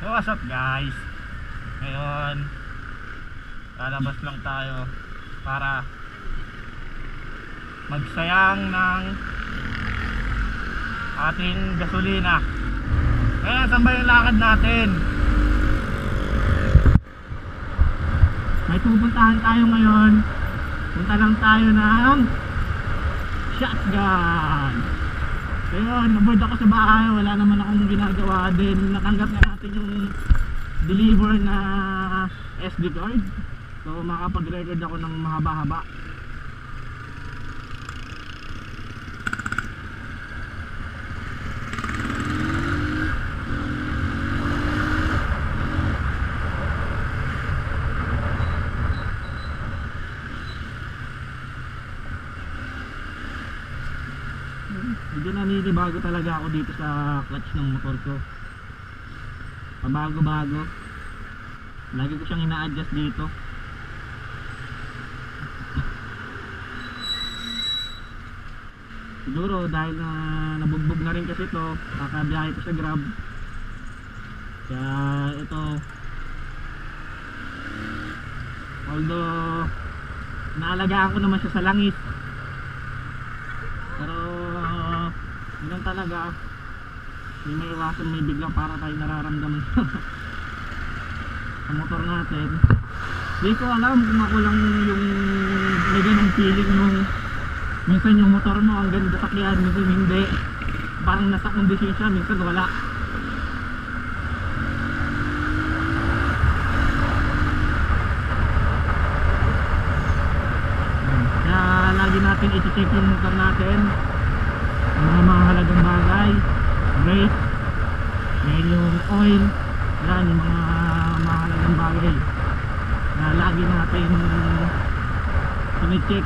So what's up guys, ngayon lalabas lang tayo para magsayang ng ating gasolina. Ngayon saan ba yung lakad natin? May pupuntahan tayo ngayon. Punta lang tayo ng shotgun. Ngayon, naboard ako sa bahay. Wala naman akong ginagawa din. Natanggap na natin yung deliver na SD card. So makapag-record ako ng mahaba-haba. Medyo naninibago talaga ako dito sa clutch ng motor ko. Pabago-bago. Lagi ko siyang ina-adjust dito. Siguro dahil na nabugbog na rin kasi ito, kakabiyahe ko sa Grab. Kaya ito, although naalagaan ko naman siya sa langis, pero yun talaga, hindi may iwasan, may biglang para tayo nararamdaman sa motor natin. Hindi ko alam kung ako lang yung may ganong feeling nung minsan yung motor mo ang ganda sakyan, minsan hindi, parang nasa kondisyon siya, minsan wala. Kaya lagi natin i-check yung motor natin, mga mahalagang bagay, brake, yung oil, yan yung mga mahalagang bagay na lagi natin sine-check.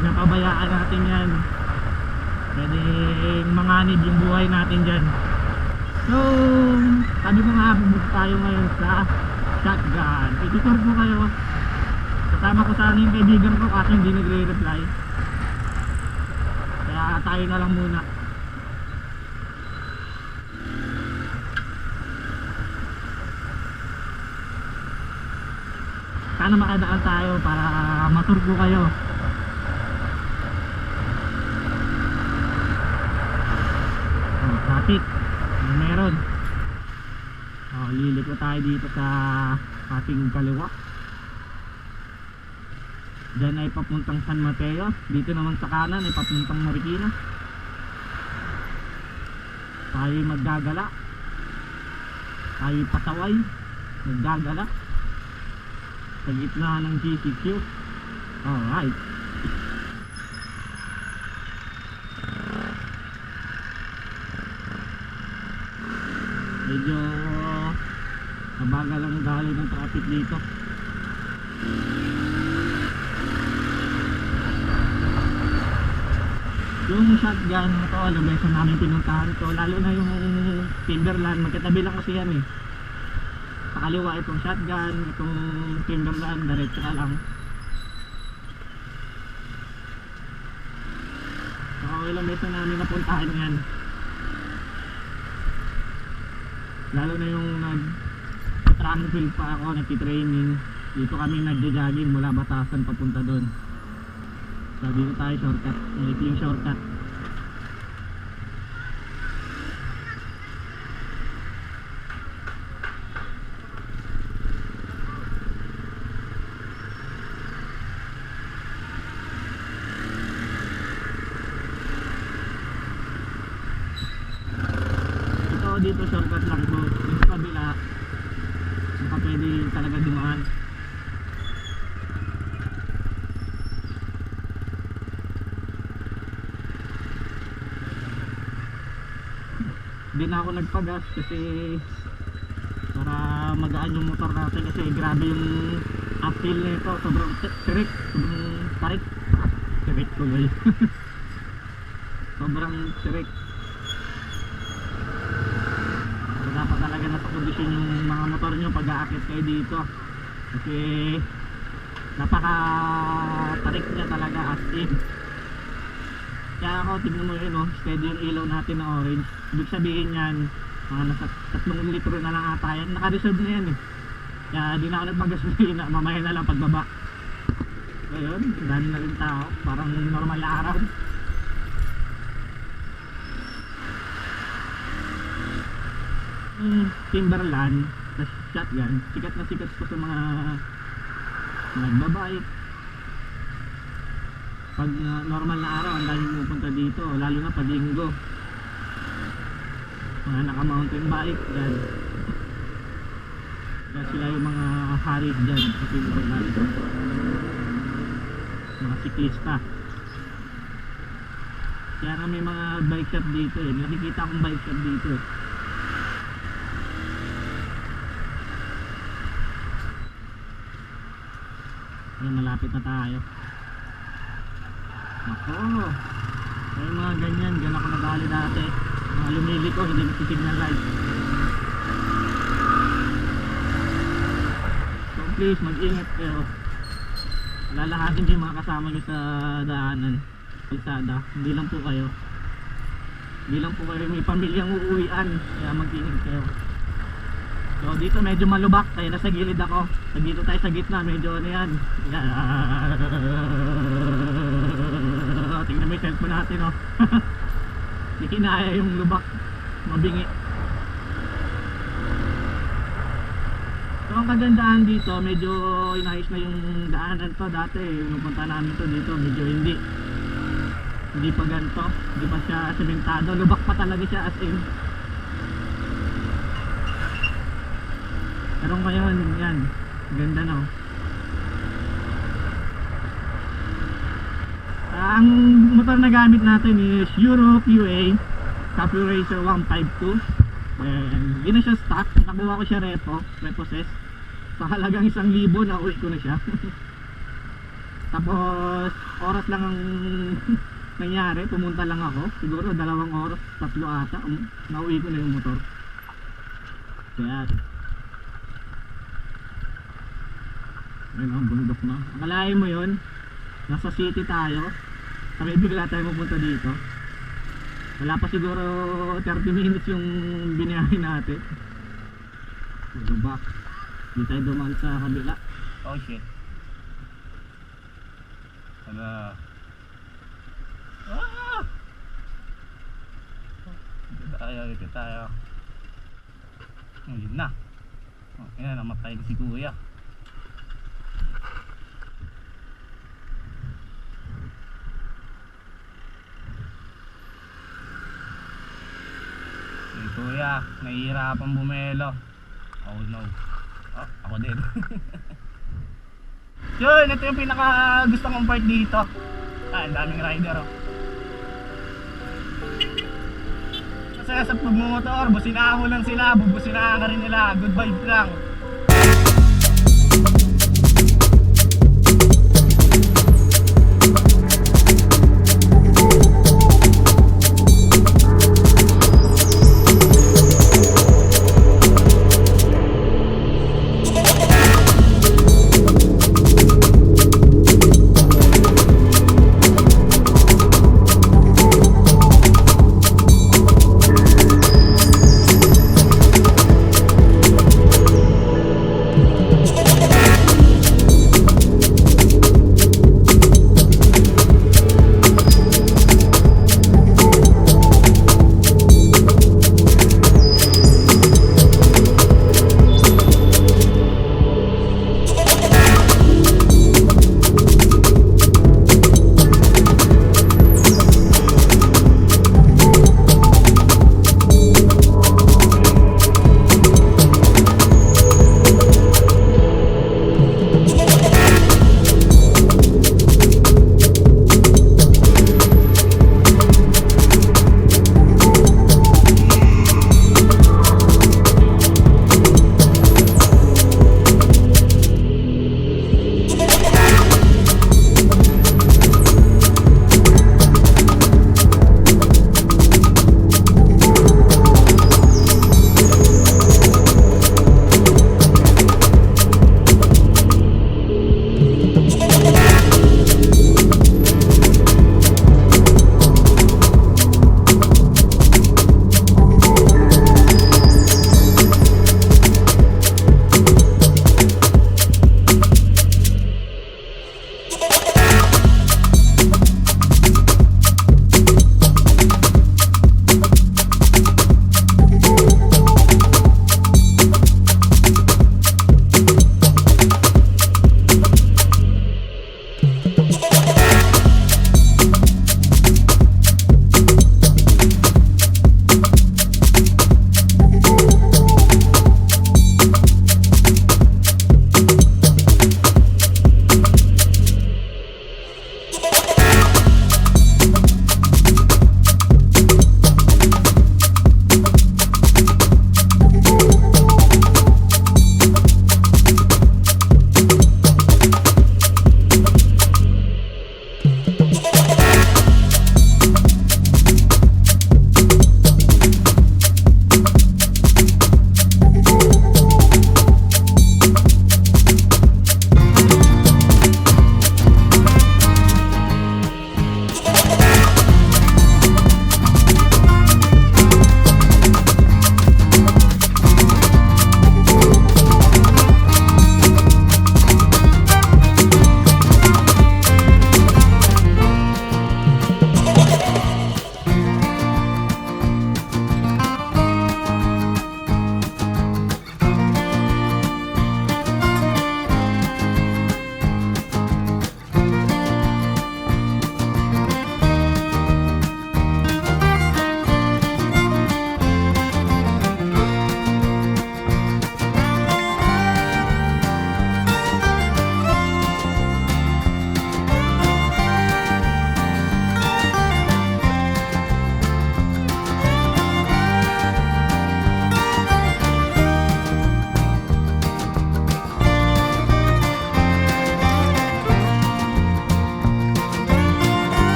Napabayaan natin yan, pwedeng manganib yung buhay natin dyan. So sabi ko nga, pumunta tayo ngayon sa shotgun. Itutur ko kayo, kasama ko sana yung kaibigan ko kasi hindi nagre-reply, kaya tayo na lang muna. Sana makadaan tayo para matur ko kayo. Tarik, meron. Liliko tayo dito sa ating kaliwa. Diyan ay papuntang SANMATEO. Dito naman sa kanan ay papuntang Marikina. Tayo maggagala, tayo pasaway, maggagala sa gitna ng GCQ. Alright, medyo mabagal ang daloy ng traffic dito. Yung shotgun ito, alam mo, sa namin pinuntahan to, lalo na yung Timberland, magkatabi lang kasi yan eh. Sa kaliwa itong shotgun, itong Timberland, diretso ka lang. So ilang beses namin napuntahan yan, lalo na yung nag-travel pa ako, nagtitraining dito kami, nagja-jogging mula Batasan papunta doon. So dito tayo shortcut, yung shortcut. Dito shortcut lang po, yung kabila baka pwede talaga dumaan. Hindi na ako nagpagas kasi para magaan yung motor natin, kasi grabe yung uphill nito, sobrang tirik, sobrang tarik, tirik tuloy sobrang tirik. Dapat talaga nasa kondisyon yung mga motor nyo pag aakit kayo dito, kasi napaka tarik niya talaga as in. Kaya ako, tignan mo yun, steady yung ilaw natin na orange. Ibig sabihin yan, Mga nasa 3 litro na lang ata yan. Naka-reserve na yan eh. Kaya di na ako nagpagasolina. Mamaya na lang pagbaba. Ngayon, dami na rin tao. Parang normal na araw. Timberland, tas shotgun. Sikat na sikat po sa mga nagbabike. Pag normal na araw, ang daming pupunta dito. Lalo na pag linggo. Mga naka-mountain bike dyan. Kaya sila yung mga hari dyan sa Timberland. Mga siklista. Kaya nga may mga bike shop dito eh. Nakikita akong bike shop dito eh. Ayan, malapit na tayo. Ako, may mga ganyan. Diyan ako nadali dati. Mga lumili ko, hindi nagsisignan light. So please, mag-ingat kayo. Lalahatin niyo yung mga kasama niyo sa daanan, kalsada. Hindi lang po kayo. Hindi lang po kayo, may pamilyang uuwian. Kaya mag-ingat kayo. So dito medyo malubak, kaya nasa gilid ako. Dito tayo sa gitna, medyo ano yan. Tingnan mo yung cellphone natin oh. Hindi kinaya yung lubak, mabingi. So ang kagandahan dito, medyo inayos na yung daanan to. Dati yung punta namin to dito, medyo hindi pa ganito, hindi pa siya sementado. Lubak pa talaga siya as in. Pero ngayon, yan, ganda na oh. Ang motor na gamit natin is Europe UA RACER152. And hindi na siya stock, nakuha ko siya repossess. Sa halagang 1,000 na uwi ko na siya. Tapos oras lang ang nangyari, pumunta lang ako. Siguro 2 oras, 3 ata, nauwi ko na yung motor. Kaya ayun ang bundok na. Akalain mo yun, nasa city tayo, sabi bigla tayo mapunta dito. Wala pa siguro 30 minutes yung biniyahin natin. Go back. Hindi tayo dumaan sa kabila. Oh shit. Hala. Ito tayo. Yun na. Ayan, namatay si kuya. Kuya, nahihirapan bumelo. Oh no. Oh, ako din. Yun, ito yung pinaka gusto kong part dito. Ang daming rider oh. Kasi sa pagmumotor, businahan mo lang sila, bubusinahan ka rin nila. Good vibe lang.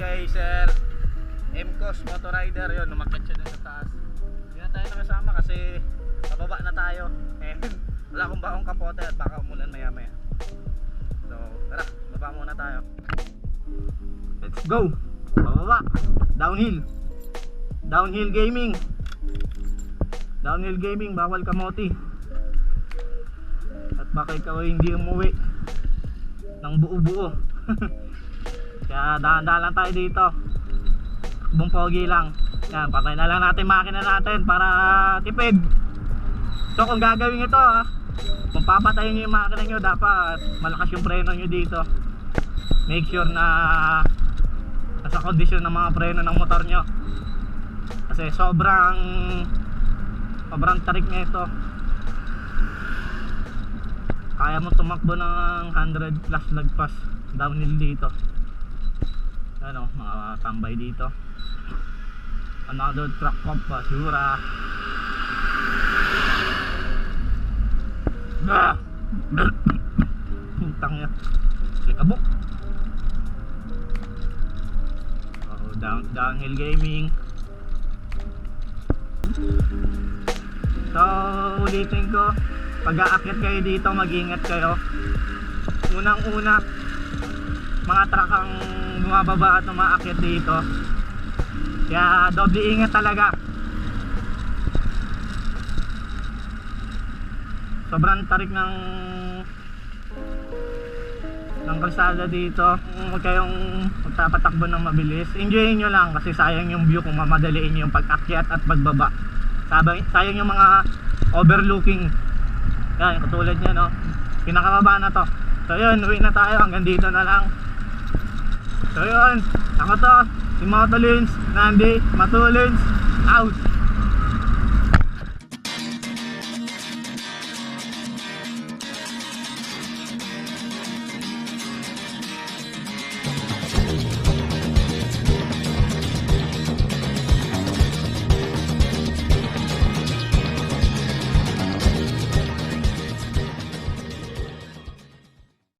kay Sir Mcos Motorider. Yun, umakyat siya dun sa taas. Hindi na tayo nakasama kasi pababa na tayo. And wala akong bakong kapote at baka umulan maya maya. So tara, baba muna tayo. Let's go! Pababa! Downhill! Downhill gaming! Downhill gaming, bawal kamote. At baka ikaw hindi umuwi ng buo-buo. Kaya dahan-dahan lang tayo dito. Takbong pogi lang. Yan, patay na lang natin makina natin para tipid. So kung gagawin ito kung papatayin nyo yung makina nyo, dapat malakas yung preno nyo dito. Make sure na nasa kondisyon ng mga preno ng motor nyo. Kasi sobrang tarik na ito. Kaya mo tumakbo ng 100 plus lagpas downhill dito. Ano, mga tambay dito. Another truck pump, basura. Hintang niya. Likabok. Downhill gaming. So ulitin ko, pag aakyat kayo dito, mag-ingat kayo. Unang-una, mga truck ang bumababa at umaakyat dito, kaya doble ingat talaga. Sobrang tarik ng kalsada dito. Huwag kayong magpapatakbo ng mabilis. Enjoyin nyo lang kasi sayang yung view kung mamadaliin nyo yung pag-akyat at pagbaba. Sayang yung mga overlooking. Yan, katulad nyo, no? Pinakababa na to. So yun, uwi na tayo. Hanggang dito na lang. So yun, ako to, si Motolins, Nandi, Matulins, out!